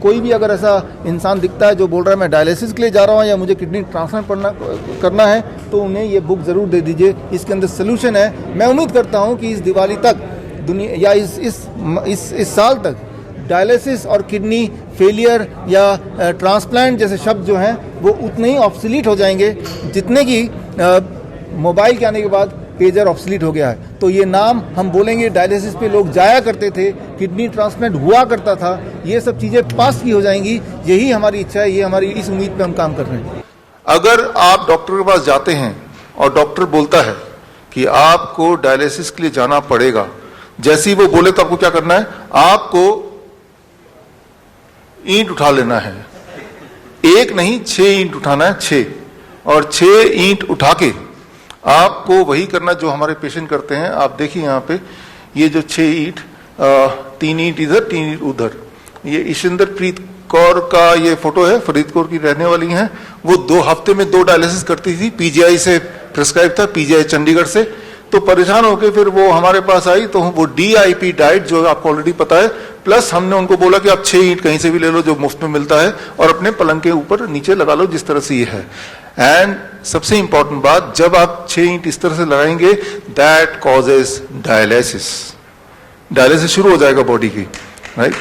कोई भी अगर ऐसा इंसान दिखता है जो बोल रहा है मैं डायलिसिस के लिए जा रहा हूँ या मुझे किडनी ट्रांसप्लांट करना है, तो उन्हें ये बुक ज़रूर दे दीजिए। इसके अंदर सोल्यूशन है। मैं उम्मीद करता हूँ कि इस दिवाली तक दुनिया या इस साल तक डायलिसिस और किडनी फेलियर या ट्रांसप्लांट जैसे शब्द जो हैं वो उतने ही ऑब्सोलीट हो जाएंगे जितने कि मोबाइल के आने के बाद पेजर ऑब्सोलीट हो गया है। तो ये नाम हम बोलेंगे, डायलिसिस पे लोग जाया करते थे, किडनी ट्रांसप्लांट हुआ करता था, ये सब चीज़ें पास की हो जाएंगी। यही हमारी इच्छा है, ये हमारी इस उम्मीद पे हम काम कर रहे हैं। अगर आप डॉक्टर के पास जाते हैं और डॉक्टर बोलता है कि आपको डायलिसिस के लिए जाना पड़ेगा, जैसे ही वो बोले तो आपको क्या करना है? आपको ईंट उठा लेना है। एक नहीं 6 ईंट उठाना है, 6, और 6 ईंट उठा के आपको वही करना जो हमारे पेशेंट करते हैं। आप देखिए यहाँ पे ये जो 6 ईंट, 3 ईंट इधर 3 ईंट उधर, ये ईशिंदर प्रीत कौर का ये फोटो है, फरीदकोट की रहने वाली हैं। वो 2 हफ्ते में 2 डायलिसिस करती थी, पीजीआई से प्रिस्क्राइब था, पीजीआई चंडीगढ़ से। तो परेशान होकर फिर वो हमारे पास आई, तो वो DIP डाइट जो आपको ऑलरेडी पता है, प्लस हमने उनको बोला कि आप 6 ईंट कहीं से भी ले लो जो मुफ्त में मिलता है और अपने पलंग के ऊपर नीचे लगा लो जिस तरह से ये है। एंड सबसे इंपॉर्टेंट बात, जब आप 6 ईंट इस तरह से लगाएंगे, दैट कॉजेस डायलिसिस। डायलिसिस शुरू हो जाएगा बॉडी की, राइट।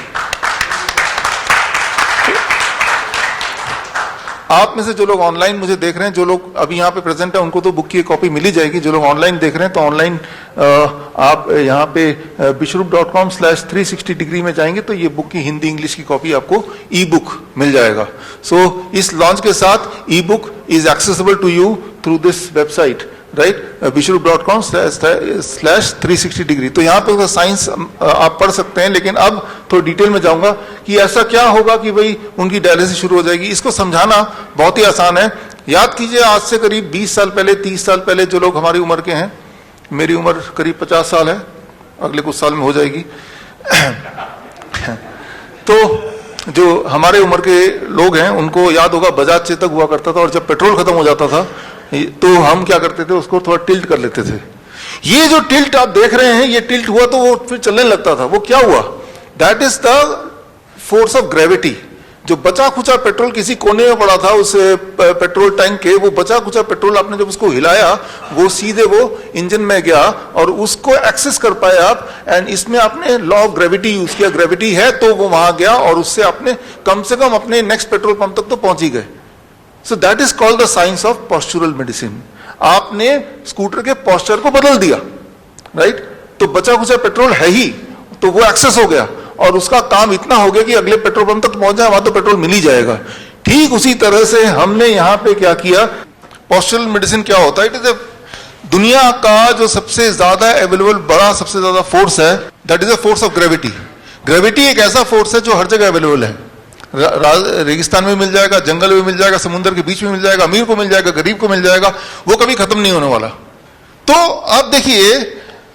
आप में से जो लोग ऑनलाइन मुझे देख रहे हैं, जो लोग अभी यहाँ पे प्रेजेंट है, उनको तो बुक की कॉपी मिली जाएगी। जो लोग ऑनलाइन देख रहे हैं, तो ऑनलाइन आप यहाँ पे bishrup.com/360 डिग्री में जाएंगे तो ये बुक की हिंदी इंग्लिश की कॉपी आपको ई बुक मिल जाएगा। सो इस लॉन्च के साथ e book is accessible to you through this website, right, bishrup.com/360 degree. तो यहाँ पे साइंस आप पढ़ सकते हैं, लेकिन अब थोड़ी डिटेल में जाऊंगा कि ऐसा क्या होगा कि भाई उनकी डायलिसिस शुरू हो जाएगी। इसको समझाना बहुत ही आसान है। याद कीजिए, आज से करीब 20 साल पहले, 30 साल पहले, जो लोग हमारी उम्र के हैं, मेरी उम्र करीब 50 साल है, अगले कुछ साल में हो जाएगी। तो जो हमारे उम्र के लोग हैं उनको याद होगा बजाज चेतक हुआ करता था, और जब पेट्रोल खत्म हो जाता था तो हम क्या करते थे, उसको थोड़ा टिल्ट कर लेते थे। ये जो टिल्ट आप देख रहे हैं, ये टिल्ट हुआ तो वो फिर चलने लगता था। वो क्या हुआ? That is the force of gravity. जो बचा खुचा पेट्रोल किसी कोने में पड़ा था उस पेट्रोल टैंक के, वो बचा खुचा पेट्रोल आपने जब उसको हिलाया, वो सीधे वो इंजन में गया और उसको एक्सेस कर पाए आप। एंड इसमें आपने लॉ ऑफ ग्रेविटी यूज किया, ग्रेविटी है तो वो वहां गया और उससे आपने कम से कम अपने नेक्स्ट पेट्रोल पंप तक तो पहुंच ही गए। So that is called the science of postural medicine. आपने स्कूटर के पोस्चर को बदल दिया, राइट। तो बचा कुचा पेट्रोल है ही, तो वो एक्सेस हो गया और उसका काम इतना हो गया कि अगले पेट्रोल पंप तक पहुंच जाए, वहां तो पेट्रोल मिल ही जाएगा। ठीक उसी तरह से हमने यहां पे क्या किया, पोस्चरल मेडिसिन क्या होता है? इट इज दुनिया का जो सबसे ज्यादा अवेलेबल बड़ा सबसे ज्यादा फोर्स है, that is a force of gravity. Gravity एक ऐसा फोर्स है जो हर जगह अवेलेबल है। रेगिस्तान में मिल जाएगा, जंगल में मिल जाएगा, समुद्र के बीच में मिल जाएगा, अमीर को मिल जाएगा, गरीब को मिल जाएगा, वो कभी खत्म नहीं होने वाला। तो आप देखिए,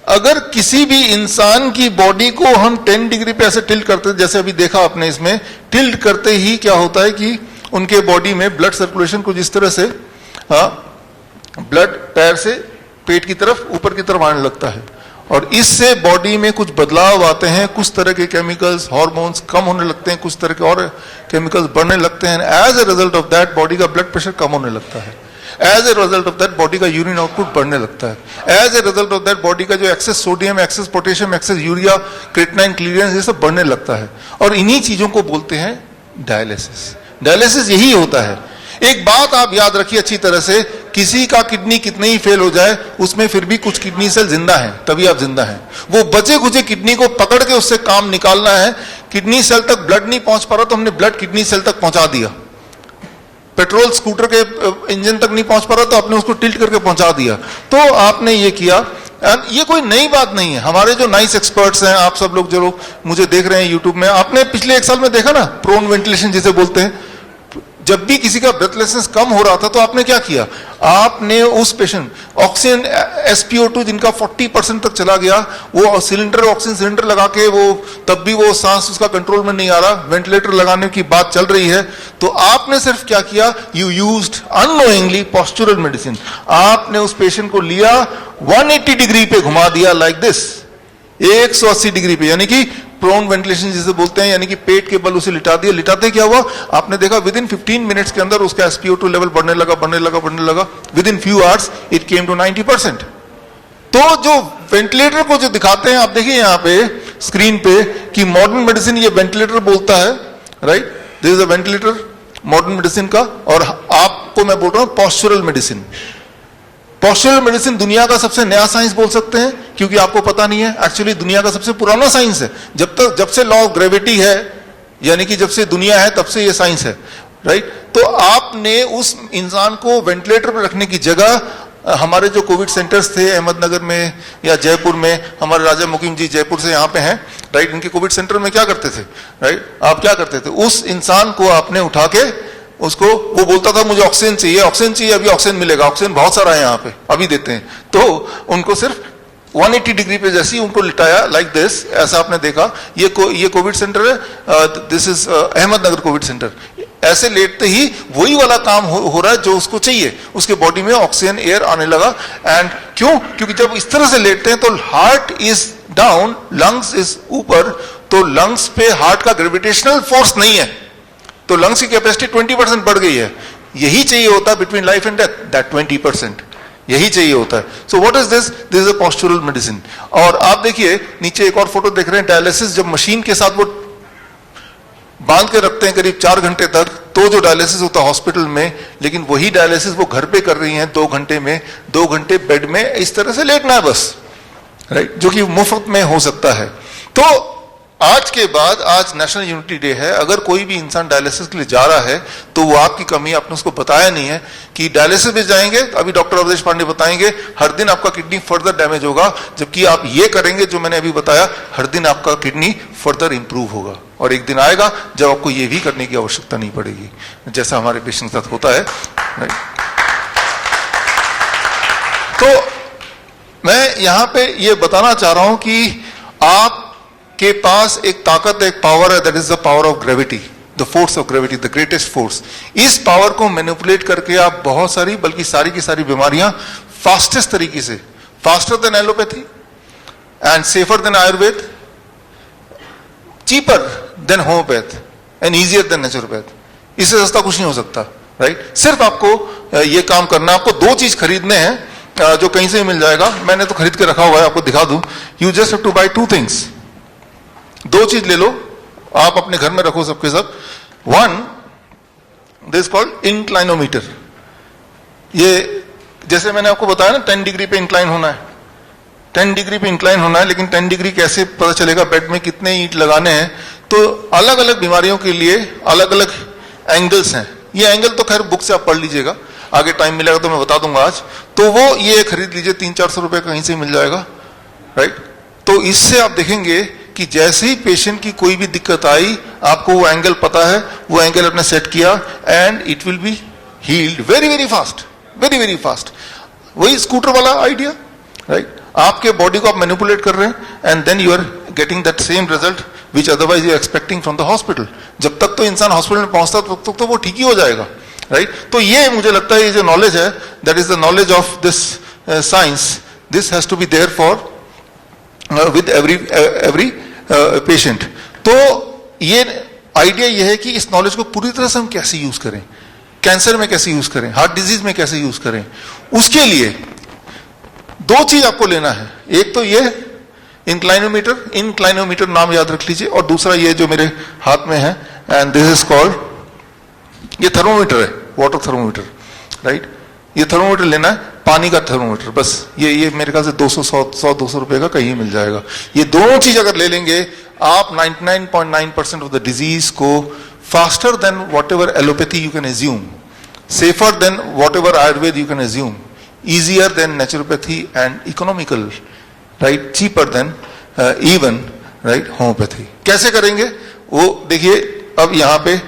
अगर किसी भी इंसान की बॉडी को हम 10 डिग्री पे ऐसे टिल्ट करते हैं, जैसे अभी देखा आपने इसमें, टिल्ट करते ही क्या होता है कि उनके बॉडी में ब्लड सर्कुलेशन को जिस तरह से ब्लड पैर से पेट की तरफ ऊपर की तरफ आने लगता है, और इससे बॉडी में कुछ बदलाव आते हैं। कुछ तरह के केमिकल्स, हार्मोन्स कम होने लगते हैं, कुछ तरह के और केमिकल्स बढ़ने लगते हैं। As a result of that body का ब्लड प्रेशर कम होने लगता है। As a result of that body का यूरिन आउटपुट बढ़ने लगता है। As a result of that body का जो excess sodium, excess potassium, excess urea, creatinine, clearance, ये सब बढ़ने लगता है। और इन्हीं चीजों को बोलते हैं डायलिसिस। डायलिसिस यही होता है। एक बात आप याद रखिए अच्छी तरह से, किसी का किडनी कितने ही फेल हो जाए, उसमें फिर भी कुछ किडनी सेल जिंदा हैं, तभी आप जिंदा हैं। वो बचे खुचे किडनी को पकड़ के उससे काम निकालना है। किडनी सेल तक ब्लड नहीं पहुंच पा रहा, तो हमने ब्लड किडनी सेल तक पहुंचा दिया। पेट्रोल स्कूटर के इंजन तक नहीं पहुंच पा रहा, तो आपने उसको टिल्ट करके पहुंचा दिया। तो आपने ये किया। ये कोई नई बात नहीं है। हमारे जो नाइस एक्सपर्ट्स हैं, आप सब लोग जो लोग मुझे देख रहे हैं यूट्यूब में, आपने पिछले 1 साल में देखा ना, प्रोन वेंटिलेशन जिसे बोलते हैं। जब भी किसी का ब्रेथलेसनेस कम हो रहा था, तो आपने क्या किया, आपने उस पेशेंट ऑक्सीजन SpO2 जिनका 40% तक चला गया, वो सिलेंडर, ऑक्सीजन सिलेंडर लगा के, वो तब भी वो सांस उसका कंट्रोल में नहीं आ रहा, वेंटिलेटर लगाने की बात चल रही है, तो आपने सिर्फ क्या किया, you used unknowingly postural medicine. आपने उस पेशेंट को लिया, 180 डिग्री पे घुमा दिया, लाइक दिस, 180 डिग्री पे, यानी कि प्रोन वेंटिलेशन जिसे बोलते हैं, यानी कि पेट के बल उसे लिटा दिया। लिटाते क्या हुआ, आपने देखा विद इन 15 मिनट्स के अंदर उसका SpO2 लेवल बढ़ने लगा। Within few hours it came to 90%। तो जो वेंटिलेटर को जो दिखाते हैं, आप देखिए यहाँ पे स्क्रीन पे कि मॉडर्न मेडिसिन ये वेंटिलेटर बोलता है, right, this is a ventilator modern medicine का। और आपको मैं बोल रहा हूं पॉस्चरल मेडिसिन। पॉस्चरल मेडिसिन दुनिया का सबसे नया साइंस बोल सकते हैं, क्योंकि आपको पता नहीं है, एक्चुअली दुनिया का सबसे पुराना साइंस है। जब से लॉ ऑफ ग्रेविटी है, यानी कि जब से दुनिया है, तब से ये साइंस है, राइट। तो आपने उस इंसान को वेंटिलेटर पर रखने की जगह, हमारे जो कोविड सेंटर्स थे अहमदनगर में या जयपुर में, हमारे राजा मुकीम जी जयपुर से यहाँ पे हैं, राइट, इनके कोविड सेंटर में क्या करते थे, राइट, आप क्या करते थे, उस इंसान को आपने उठा के उसको, वो बोलता था मुझे ऑक्सीजन चाहिए, अभी ऑक्सीजन मिलेगा, ऑक्सीजन बहुत सारा है यहाँ पे, अभी देते हैं। तो उनको सिर्फ 180 डिग्री पे जैसे ही उनको लिटाया, लाइक दिस, ऐसा आपने देखा। ये कोविड सेंटर है, this is Ahmednagar Covid centre. ऐसे लेटते ही वही वाला काम हो रहा है जो उसको चाहिए, उसके बॉडी में ऑक्सीजन एयर आने लगा। एंड क्यों, क्योंकि जब इस तरह से लेटते हैं तो heart is down, lungs is ऊपर, तो लंग्स पे हार्ट का ग्रेविटेशनल फोर्स नहीं है, तो लंग्स की कैपेसिटी 20% बढ़ गई है। यही चाहिए होता है between life and death, that 20%, यही चाहिए होता है। So what is this is a postural medicine. और आप देखिए नीचे एक और फोटो देख रहे हैं, डायलिसिस जब मशीन के साथ वो बांध के रखते हैं करीब 4 घंटे तक, तो जो डायलिसिस होता है हॉस्पिटल में, लेकिन वही डायलिसिस वो घर पे कर रही हैं 2 घंटे में, 2 घंटे बेड में इस तरह से लेटना है बस, राइट, जो कि मुफ्त में हो सकता है। तो आज के बाद, आज नेशनल यूनिटी डे है, अगर कोई भी इंसान डायलिसिस के लिए जा रहा है तो वो आपकी कमी, आपने उसको बताया नहीं है कि डायलिसिस में जाएंगे, अभी डॉक्टर अवधेश पांडे बताएंगे, हर दिन आपका किडनी फर्दर डैमेज होगा, जबकि आप ये करेंगे जो मैंने अभी बताया, हर दिन आपका किडनी फर्दर इंप्रूव होगा। और एक दिन आएगा जब आपको ये भी करने की आवश्यकता नहीं पड़ेगी, जैसा हमारे पेशेंट के साथ होता है, राइट। तो मैं यहां पे ये बताना चाह रहा हूं कि आप के पास एक ताकत, एक पावर है, that is the power of gravity, the force of gravity, the greatest force. इस पावर को मैनिपुलेट करके आप बहुत सारी, बल्कि सारी की सारी बीमारियां फास्टेस्ट तरीके से, faster than allopathy and safer than Ayurveda, cheaper than homeopath and easier than naturopath, इससे सस्ता कुछ नहीं हो सकता, राइट। सिर्फ आपको ये काम करना, आपको 2 चीज खरीदने हैं जो कहीं से मिल जाएगा, मैंने तो खरीद के रखा हुआ है, आपको दिखा दूं। You just have to buy 2 things, 2 चीज ले लो, आप अपने घर में रखो सबके सब। 1, दिस कॉल्ड इंक्लाइनोमीटर। ये जैसे मैंने आपको बताया ना 10 डिग्री पे इंक्लाइन होना है, 10 डिग्री पे इंक्लाइन होना है, लेकिन 10 डिग्री कैसे पता चलेगा, बेड में कितने ईंट लगाने हैं। तो अलग अलग बीमारियों के लिए अलग अलग एंगल्स हैं। ये एंगल तो खैर बुक से आप पढ़ लीजिएगा, आगे टाइम मिलेगा तो मैं बता दूंगा आज। तो वो ये खरीद लीजिए, 300-400 रुपए कहीं से मिल जाएगा, राइट। तो इससे आप देखेंगे कि जैसे ही पेशेंट की कोई भी दिक्कत आई, आपको वो एंगल पता है, वो एंगल आपने सेट किया and it will be healed very very fast, very very fast. वही स्कूटर वाला आइडिया, राइट। आपके बॉडी को आप मैनिपुलेट कर रहे हैं and then you are getting that same result which otherwise you are expecting from the hospital. जब तक तो इंसान हॉस्पिटल में पहुंचता तब तक तो वो ठीक ही हो जाएगा, राइट। तो ये मुझे लगता है ये जो नॉलेज है, that is the knowledge of this science, this has to be there for with every patient. तो ये आइडिया ये है कि इस नॉलेज को पूरी तरह से हम कैसे यूज करें, कैंसर में कैसे यूज करें, हार्ट डिजीज में कैसे यूज करें। उसके लिए 2 चीज आपको लेना है, एक तो ये इंक्लाइनोमीटर नाम याद रख लीजिए, और दूसरा ये जो मेरे हाथ में है, एंड दिस इज कॉल्ड, ये थर्मोमीटर है, वाटर थर्मोमीटर, राइट। ये थर्मोमीटर लेना है, पानी का थर्मोमीटर, बस ये मेरे ख्याल से 200 रुपए का कहीं मिल जाएगा। ये दोनों चीज अगर ले लेंगे आप 99.9% ऑफ द डिजीज को faster than what ever allopathy you can assume, safer than what ever Ayurveda you can assume, easier than naturopathy and economical, right, cheaper than even, right, homeopathy। कैसे करेंगे वो देखिए। अब यहाँ पे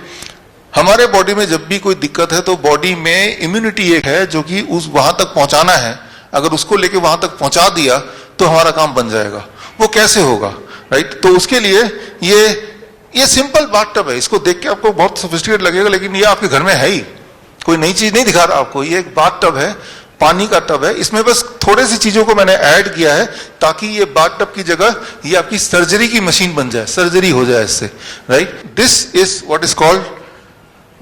हमारे बॉडी में जब भी कोई दिक्कत है तो बॉडी में इम्यूनिटी एक है जो कि उस वहां तक पहुंचाना है, अगर उसको लेके वहां तक पहुंचा दिया तो हमारा काम बन जाएगा। वो कैसे होगा, राइट। तो उसके लिए ये सिंपल बाथटब है, इसको देख के आपको बहुत सोफिस्टिकेट लगेगा, लेकिन ये आपके घर में है ही, कोई नई चीज नहीं दिखा रहा आपको। ये एक बाथटब है, पानी का टब है, इसमें बस थोड़ी सी चीजों को मैंने ऐड किया है ताकि ये बाथ टब की जगह ये आपकी सर्जरी की मशीन बन जाए, सर्जरी हो जाए इससे, right. This is what is called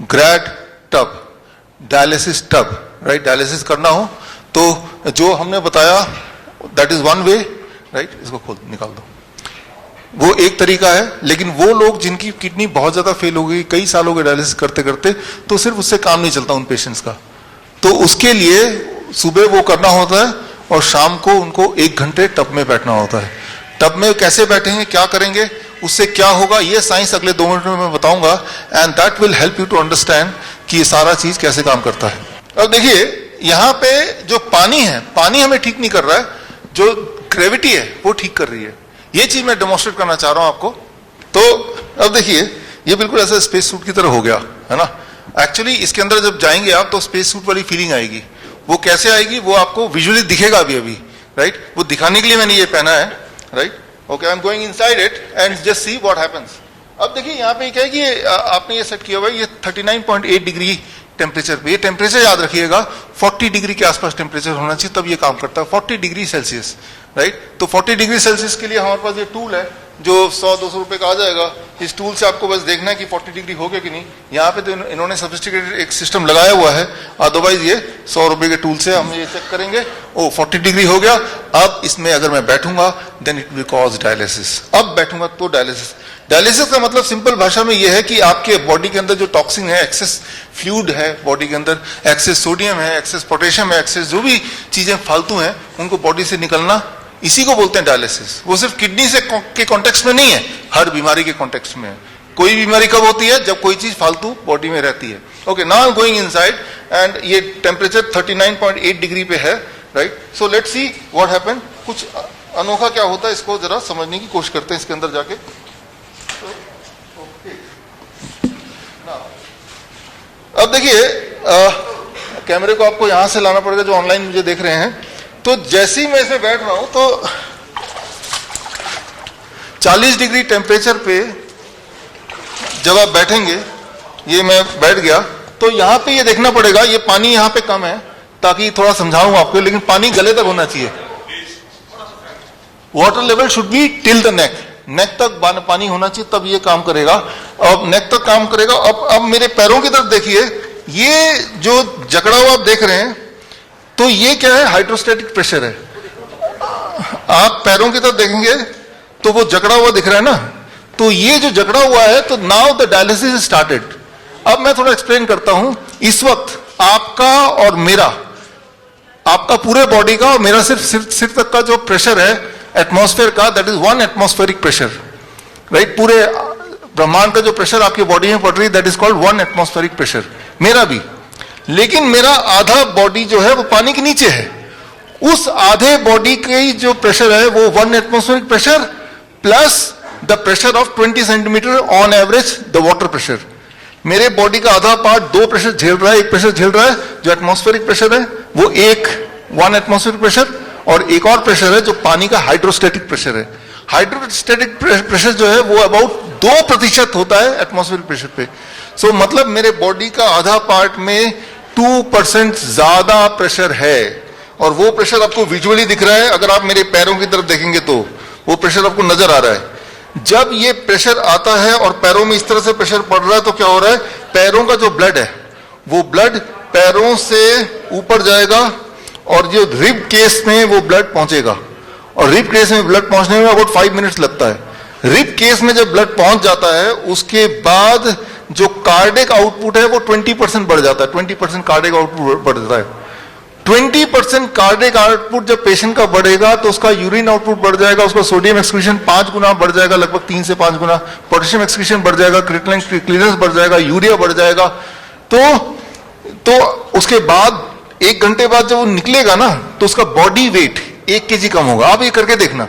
grad tub, dialysis tub, right. Dialysis करना हो तो जो हमने बताया that is one way, right. इसको खोल निकाल दो, वो एक तरीका है। लेकिन वो लोग जिनकी किडनी बहुत ज्यादा फेल हो गई, कई साल हो गए डायलिसिस करते करते, तो सिर्फ उससे काम नहीं चलता उन पेशेंट्स का, तो उसके लिए सुबह वो करना होता है और शाम को उनको 1 घंटे टब में बैठना होता है। टब में कैसे बैठेंगे, क्या करेंगे, उससे क्या होगा, ये साइंस अगले 2 मिनट में मैं बताऊंगा, and that will help you to understand कि ये सारा चीज कैसे काम करता है। अब देखिए यहां पे जो पानी है, पानी हमें ठीक नहीं कर रहा है, जो ग्रेविटी है वो ठीक कर रही है। ये चीज मैं डेमोन्स्ट्रेट करना चाह रहा हूं आपको। तो अब देखिए ये बिल्कुल ऐसा स्पेस सूट की तरह हो गया है ना। एक्चुअली इसके अंदर जब जाएंगे आप तो स्पेस सूट वाली फीलिंग आएगी। वो कैसे आएगी वो आपको विजुअली दिखेगा अभी, राइट। वो दिखाने के लिए मैंने ये पहना है, right. Okay, I am going inside it and just see what happens. अब देखिए यहाँ पे क्या है कि आपने ये सेट किया हुआ है, ये 39.8 डिग्री टेम्परेचर पे। ये टेम्परेचर याद रखिएगा 40 डिग्री के आसपास टेम्परेचर होना चाहिए तब ये काम करता है, 40 डिग्री सेल्सियस, राइट। तो 40 डिग्री सेल्सियस के लिए हमारे पास ये टूल है जो 100-200 रुपए का आ जाएगा। इस टूल से आपको बस देखना है कि 40 डिग्री हो गया कि नहीं। यहाँ पे तो इन्होंने सोफिस्टिकेटेड एक सिस्टम लगाया हुआ है, अदरवाइज ये 100 रुपए के टूल से हम ये चेक करेंगे। ओ 40 डिग्री हो गया। अब इसमें अगर मैं बैठूंगा then it will cause dialysis. अब बैठूंगा तो डायलिसिस। डायलिसिस का मतलब सिंपल भाषा में यह है कि आपके बॉडी के अंदर जो टॉक्सिन है, एक्सेस फ्लूइड है बॉडी के अंदर, एक्सेस सोडियम है, एक्सेस पोटेशियम है, एक्सेस जो भी चीजें फालतू हैं उनको बॉडी से निकलना, इसी को बोलते हैं डायलिसिस। वो सिर्फ किडनी से के कॉन्टेक्स्ट में नहीं है, हर बीमारी के कॉन्टेक्स्ट में है। कोई बीमारी कब होती है, जब कोई चीज फालतू बॉडी में रहती है। Okay, now I am going inside and ये टेम्परेचर 39.8 डिग्री पे है, right. So let's see what happen. कुछ अनोखा क्या होता है इसको जरा समझने की कोशिश करते हैं इसके अंदर जाके। अब देखिए कैमरे को आपको यहां से लाना पड़ेगा जो ऑनलाइन मुझे देख रहे हैं। तो जैसे ही मैं इसमें बैठ रहा हूं तो 40 डिग्री टेम्परेचर पे जब आप बैठेंगे, ये मैं बैठ गया, तो यहां पे ये देखना पड़ेगा, ये पानी यहां पे कम है ताकि थोड़ा समझाऊं आपको, लेकिन पानी गले तक होना चाहिए। Water level should be till the neck, neck तक पानी होना चाहिए तब ये काम करेगा। अब नेक तक काम करेगा। अब मेरे पैरों की तरफ देखिए, ये जो जकड़ा हुआ आप देख रहे हैं तो ये क्या है, हाइड्रोस्टैटिक प्रेशर है। आप पैरों की तरफ देखेंगे तो वो जकड़ा हुआ दिख रहा है ना, तो ये जो जकड़ा हुआ है, तो नाउ द डायलिसिस स्टार्टेड। अब मैं थोड़ा एक्सप्लेन करता हूं। इस वक्त आपका और मेरा, आपका पूरे बॉडी का और मेरा सिर्फ सिर तक का जो प्रेशर है एटमॉस्फेयर का, that is 1 atmospheric pressure, right. पूरे ब्रह्मांड का जो प्रेशर आपकी बॉडी में पड़ रही है that is called 1 atmospheric pressure, मेरा भी। लेकिन मेरा आधा बॉडी जो है वो पानी के नीचे है। उस आधे बॉडी की जो प्रेशर है वो 1 atmospheric pressure plus the pressure of 20 centimetre on average the water pressure. मेरे बॉडी का आधा पार्ट 2 प्रेशर झेल रहा है। एक प्रेशर झेल रहा है जो एटमॉस्फेरिक प्रेशर है, वो 1 एटमॉस्फेरिक प्रेशर, और एक और प्रेशर है जो पानी का हाइड्रोस्टैटिक प्रेशर है। हाइड्रोस्टैटिक प्रेशर जो है वो अबाउट 2% होता है एटमॉस्फेरिक प्रेशर पे। सो मतलब मेरे बॉडी का आधा पार्ट में 2% ज्यादा प्रेशर है, और वो प्रेशर आपको विजुअली दिख रहा है। अगर आप मेरे पैरों की तरफ देखेंगे तो वो प्रेशर आपको नजर आ रहा है। जब ये प्रेशर आता है और पैरों में इस तरह से प्रेशर पड़ रहा है तो क्या हो रहा है, पैरों का जो ब्लड है वो ब्लड पैरों से ऊपर जाएगा और जो रिब केस में वो ब्लड पहुंचेगा, और रिब केस में ब्लड पहुंचने में अबाउट 5 मिनट्स लगता है। रिब केस में जब ब्लड पहुंच जाता है उसके बाद जो कार्डिक आउटपुट है वो 20% बढ़ जाता है। 20% कार्डिक आउटपुट बढ़ जाता है। 20% कार्डिक आउटपुट जब पेशेंट का बढ़ेगा तो उसका यूरिन आउटपुट बढ़ जाएगा, उसका सोडियम एक्सक्रीशन 5 गुना बढ़ जाएगा, लगभग 3 से 5 गुना। पोटेशियम एक्सक्रीशन बढ़ जाएगा, क्रिएटिनिन क्लियरेंस बढ़ जाएगा, यूरिया बढ़ जाएगा। तो उसके बाद 1 घंटे बाद जब वो निकलेगा ना तो उसका बॉडी वेट 1 kg कम होगा। आप ये करके देखना,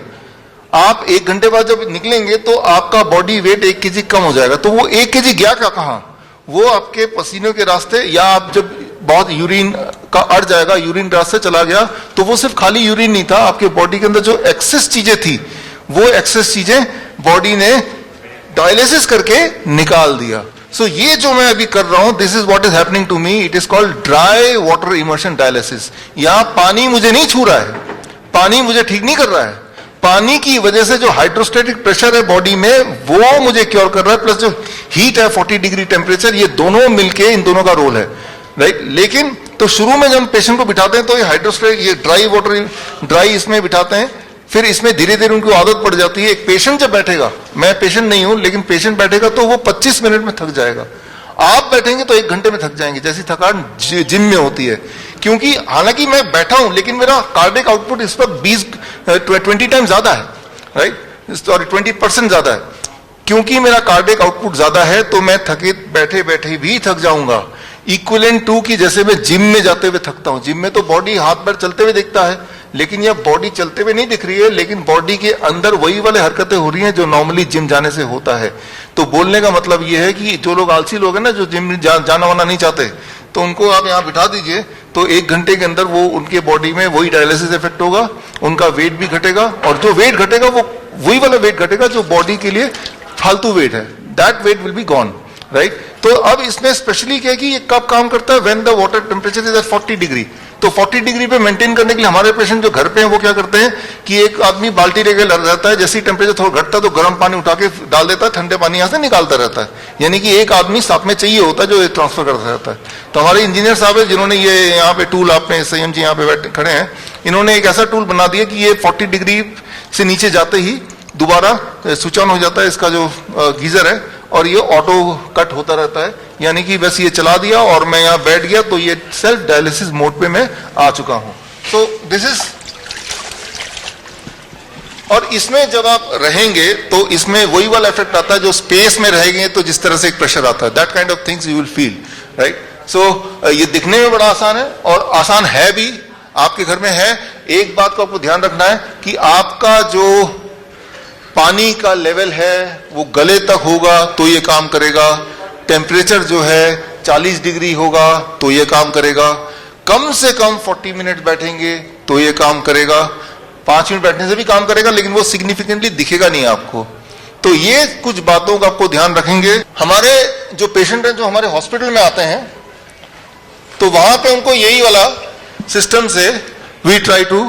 आप 1 घंटे बाद जब निकलेंगे तो आपका बॉडी वेट 1 kg कम हो जाएगा। तो वो 1 kg गया कहाँ, वो आपके पसीनों के रास्ते, या आप जब बहुत यूरिन का अड़ जाएगा, यूरिन रास्ते चला गया, तो वो सिर्फ खाली यूरिन नहीं था, आपके बॉडी के अंदर जो एक्सेस चीजें थी वो एक्सेस चीजें बॉडी ने डायलिसिस करके निकाल दिया। सो ये जो मैं अभी कर रहा हूं, this is what is happening to me, it is called dry water immersion dialysis. यहां पानी मुझे नहीं छू रहा है, पानी मुझे ठीक नहीं कर रहा है, पानी की वजह से जो हाइड्रोस्टेटिक प्रेशर है बॉडी में वो मुझे क्योर कर रहा है, प्लस जो हीट है 40 डिग्री टेम्परेचर, ये दोनों मिलके इन दोनों का रोल है, राइट। लेकिन तो शुरू में जब हम पेशेंट को बिठाते हैं तो ये हाइड्रोस्टेटिक, ये ड्राई वाटर, ड्राई इसमें बिठाते हैं, फिर इसमें धीरे धीरे उनको आदत पड़ जाती है। एक पेशेंट जब बैठेगा, मैं पेशेंट नहीं हूं लेकिन पेशेंट बैठेगा तो वो 25 मिनट में थक जाएगा, आप बैठेंगे तो 1 घंटे में थक जाएंगे, जैसी थकान जिम में होती है। क्योंकि हालांकि मैं बैठा हूं लेकिन मेरा कार्डियक आउटपुट इस वक्त 20 टाइम ज्यादा है, राइट, सॉरी 20% ज्यादा है। क्योंकि मेरा कार्डियक आउटपुट ज्यादा है तो मैं थकित बैठे बैठे भी थक जाऊंगा, इक्विवेलेंट टू कि जैसे मैं जिम में जाते हुए थकता हूं। जिम में तो बॉडी हाथ पैर चलते हुए दिखता है, लेकिन यह बॉडी चलते हुए नहीं दिख रही है, लेकिन बॉडी के अंदर वही वाले हरकतें हो रही हैं जो नॉर्मली जिम जाने से होता है। तो बोलने का मतलब यह है कि जो लोग आलसी लोग हैं ना, जो जिम जाना वाना नहीं चाहते, तो उनको आप यहाँ बिठा दीजिए तो 1 घंटे के अंदर वो उनके बॉडी में वही डायलिसिस इफेक्ट होगा, उनका वेट भी घटेगा, और जो वेट घटेगा वो वही वाला वेट घटेगा जो बॉडी के लिए फालतू वेट है, that weight will be gone, right. तो अब इसमें स्पेशली क्या है कि ये कब काम करता है, when the water temperature is at 40 degree. तो 40 डिग्री पे मेंटेन करने के लिए हमारे पेशेंट जो घर पे हैं वो क्या करते हैं कि एक आदमी बाल्टी लेके रहता है, जैसे ही टेम्परेचर थोड़ा घटता है तो गर्म पानी उठा के डाल देता है, ठंडे पानी यहाँ से निकालता रहता है, यानी कि एक आदमी साथ में चाहिए होता है जो ट्रांसफर करता रहता है। तो हमारे इंजीनियर साहब है जिन्होंने ये यहाँ पे टूल, आपने संयम जी यहाँ पे बैठे खड़े हैं, इन्होंने एक ऐसा टूल बना दिया कि ये 40 डिग्री से नीचे जाते ही दोबारा स्विच ऑन हो जाता है इसका जो गीजर है, और ये ऑटो कट होता रहता है, यानी कि बस ये चला दिया और मैं यहाँ बैठ गया तो ये सेल्फ डायलिसिस मोड पे मैं आ चुका हूं। सो दिस इज, और इसमें जब आप रहेंगे तो इसमें वही वाला इफेक्ट आता है जो स्पेस में रहेंगे तो जिस तरह से एक प्रेशर आता है, that kind of things you will feel, right. So ये दिखने में बड़ा आसान है और आसान है भी, आपके घर में है। एक बात को आपको ध्यान रखना है कि आपका जो पानी का लेवल है वो गले तक होगा तो ये काम करेगा, टेम्परेचर जो है 40 डिग्री होगा तो ये काम करेगा, कम से कम 40 मिनट बैठेंगे तो ये काम करेगा, 5 मिनट बैठने से भी काम करेगा लेकिन वो सिग्निफिकेंटली दिखेगा नहीं आपको। तो ये कुछ बातों का आपको ध्यान रखेंगे। हमारे जो पेशेंट हैं जो हमारे हॉस्पिटल में आते हैं तो वहां पे उनको यही वाला सिस्टम से we try to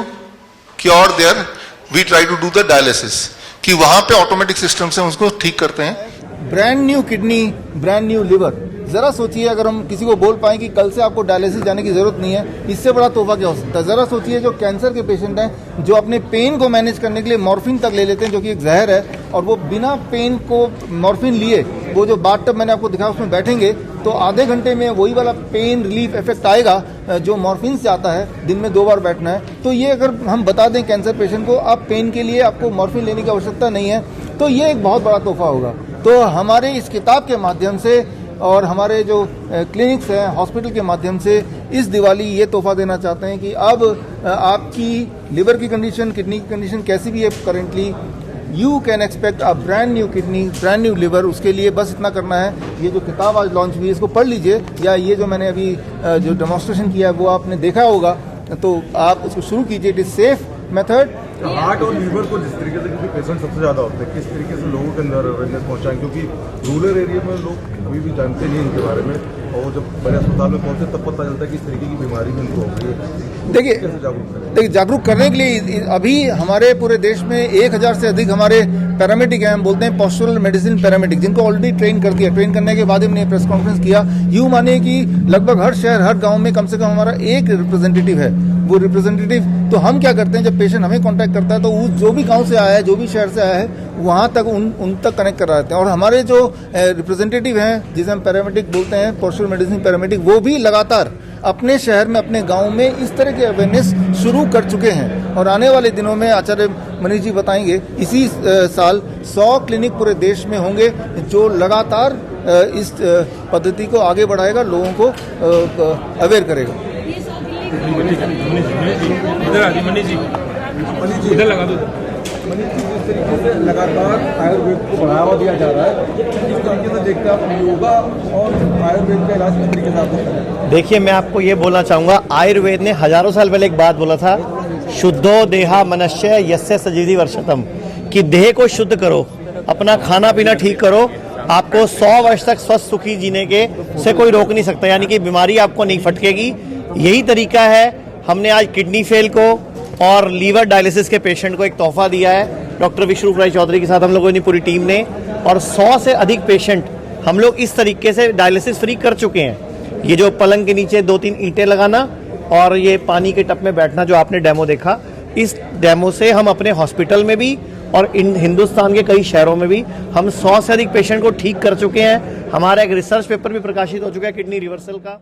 cure there, we try to do the dialysis, कि वहां पे ऑटोमेटिक सिस्टम से उसको ठीक करते हैं। Brand new kidney, brand new liver, जरा सोचिए अगर हम किसी को बोल पाए कि कल से आपको डायलिसिस जाने की जरूरत नहीं है, इससे बड़ा तोहफा क्या हो सकता है। जरा सोचिए जो कैंसर के पेशेंट हैं जो अपने पेन को मैनेज करने के लिए मॉर्फिन तक ले लेते हैं जो कि एक जहर है, और वो बिना पेन को मॉर्फिन लिए वो जो बाथटब मैंने आपको दिखाया उसमें बैठेंगे तो आधे घंटे में वही वाला पेन रिलीफ इफेक्ट आएगा जो मॉर्फिन से आता है, दिन में 2 बार बैठना है। तो ये अगर हम बता दें कैंसर पेशेंट को आप पेन के लिए आपको मॉर्फिन लेने की आवश्यकता नहीं है, तो ये एक बहुत बड़ा तोहफा होगा। तो हमारे इस किताब के माध्यम से और हमारे जो क्लिनिक्स हैं हॉस्पिटल के माध्यम से इस दिवाली ये तोहफा देना चाहते हैं कि अब आपकी लिवर की कंडीशन, किडनी की कंडीशन कैसी भी है currently, you can expect a brand new kidney, brand new liver. उसके लिए बस इतना करना है, ये जो किताब आज लॉन्च हुई है इसको पढ़ लीजिए, या ये जो मैंने अभी जो डेमोन्स्ट्रेशन किया है वो आपने देखा होगा, तो आप उसको शुरू कीजिए। It is safe method. Heart और लीवर को जिस तरीके से, क्योंकि पेशेंट सबसे ज़्यादा होते हैं, किस तरीके से लोगों के अंदर अवेयरनेस पहुंचाएं, क्योंकि रूरल एरिया में लोग अभी भी जानते नहीं इनके बारे में, और जब बड़े अस्पताल में पहुंचते तब पता चलता है कि इस तरीके की बीमारी भी उनको हो गई है। देखिए जागरूक करने के लिए अभी हमारे पूरे देश में 1000 से अधिक हमारे पैरामेडिक हैं, हम बोलते हैं पोस्चरल मेडिसिन पैरामेडिक, जिनको ऑलरेडी ट्रेन कर दिया। ट्रेन करने के बाद हमने प्रेस कॉन्फ्रेंस किया। यूं मानिए कि लगभग हर शहर, हर गांव में कम से कम हमारा एक रिप्रेजेंटेटिव है। वो रिप्रेजेंटेटिव, तो हम क्या करते हैं जब पेशेंट हमें कांटेक्ट करता है तो उस जो भी गांव से आया है, जो भी शहर से आया है, वहां तक उन तक कनेक्ट करा देते हैं। और हमारे जो रिप्रेजेंटेटिव हैं जिसे हम पैरामेडिक बोलते हैं, पोस्चरल मेडिसिन पैरामेडिक, वो भी लगातार अपने शहर में, अपने गांव में इस तरह के अवेयरनेस शुरू कर चुके हैं। और आने वाले दिनों में आचार्य मनीष जी बताएंगे, इसी साल 100 क्लिनिक पूरे देश में होंगे जो लगातार इस पद्धति को आगे बढ़ाएगा, लोगों को अवेयर करेगा। इधर लगा दो। जिस तरीके से लगातार आयुर्वेद को बढ़ावा दिया जा रहा है, किस तरीके से देखते हैं आप योगा और आयुर्वेद का इलाज किस तरीके से आप? देखिए, मैं आपको ये बोलना चाहूँगा, आयुर्वेद ने हजारों साल पहले एक बात बोला था, शुद्धो देहा मनश्य यस्य सजीवी वर्षतम, कि देह को शुद्ध करो, अपना खाना पीना ठीक करो, आपको 100 वर्ष तक स्वस्थ सुखी जीने के से कोई रोक नहीं सकता, यानी कि बीमारी आपको नहीं फटकेगी। यही तरीका है। हमने आज किडनी फेल को और लीवर डायलिसिस के पेशेंट को एक तोहफा दिया है डॉक्टर विष्णु राय चौधरी के साथ हम लोगों ने, पूरी टीम ने, और 100 से अधिक पेशेंट हम लोग इस तरीके से डायलिसिस फ्री कर चुके हैं। ये जो पलंग के नीचे 2-3 ईंटें लगाना और ये पानी के टप में बैठना जो आपने डेमो देखा, इस डेमो से हम अपने हॉस्पिटल में भी और इन हिंदुस्तान के कई शहरों में भी हम 100 से अधिक पेशेंट को ठीक कर चुके हैं। हमारा एक रिसर्च पेपर भी प्रकाशित हो चुका है किडनी रिवर्सल का।